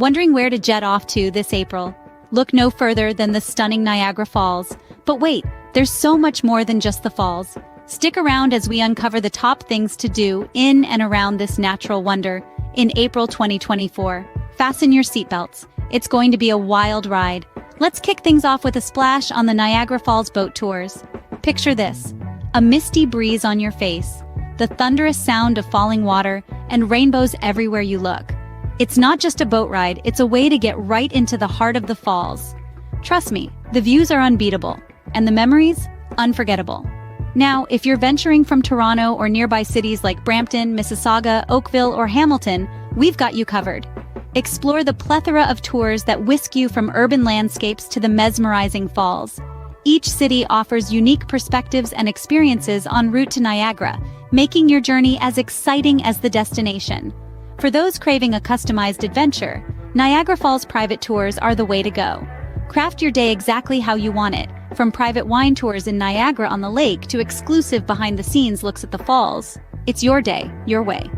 Wondering where to jet off to this April? Look no further than the stunning Niagara Falls. But wait, there's so much more than just the falls. Stick around as we uncover the top things to do in and around this natural wonder in April 2024. Fasten your seatbelts. It's going to be a wild ride. Let's kick things off with a splash on the Niagara Falls Boat Tours. Picture this: a misty breeze on your face, the thunderous sound of falling water, and rainbows everywhere you look. It's not just a boat ride, it's a way to get right into the heart of the falls. Trust me, the views are unbeatable, and the memories, unforgettable. Now, if you're venturing from Toronto or nearby cities like Brampton, Mississauga, Oakville, or Hamilton, we've got you covered. Explore the plethora of tours that whisk you from urban landscapes to the mesmerizing falls. Each city offers unique perspectives and experiences en route to Niagara, making your journey as exciting as the destination. For those craving a customized adventure, Niagara Falls private tours are the way to go. Craft your day exactly how you want it, from private wine tours in Niagara on the lake to exclusive behind-the-scenes looks at the falls. It's your day, your way.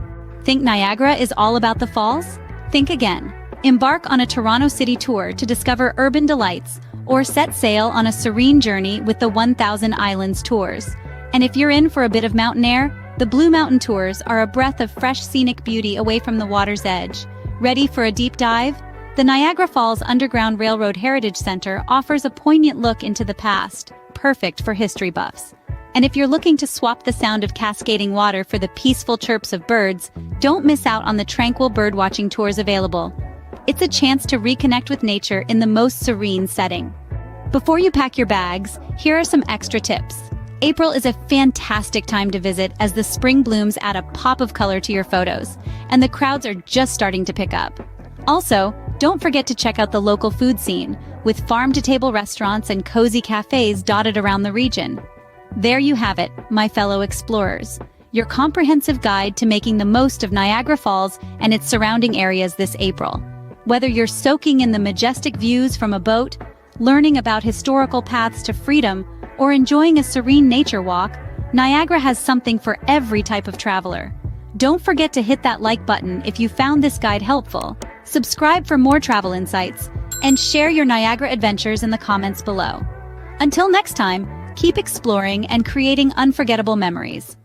Think Niagara is all about the falls? Think again. Embark on a Toronto City tour to discover urban delights, or set sail on a serene journey with the 1000 Islands tours. And if you're in for a bit of mountain air, the Blue Mountain tours are a breath of fresh scenic beauty away from the water's edge. Ready for a deep dive? The Niagara Falls Underground Railroad Heritage Center offers a poignant look into the past, perfect for history buffs. And if you're looking to swap the sound of cascading water for the peaceful chirps of birds, don't miss out on the tranquil birdwatching tours available. It's a chance to reconnect with nature in the most serene setting. Before you pack your bags, here are some extra tips. April is a fantastic time to visit as the spring blooms add a pop of color to your photos, and the crowds are just starting to pick up. Also, don't forget to check out the local food scene, with farm-to-table restaurants and cozy cafes dotted around the region. There you have it, my fellow explorers, your comprehensive guide to making the most of Niagara Falls and its surrounding areas this April. Whether you're soaking in the majestic views from a boat, learning about historical paths to freedom, or enjoying a serene nature walk, Niagara has something for every type of traveler. Don't forget to hit that like button if you found this guide helpful, subscribe for more travel insights, and share your Niagara adventures in the comments below. Until next time, keep exploring and creating unforgettable memories.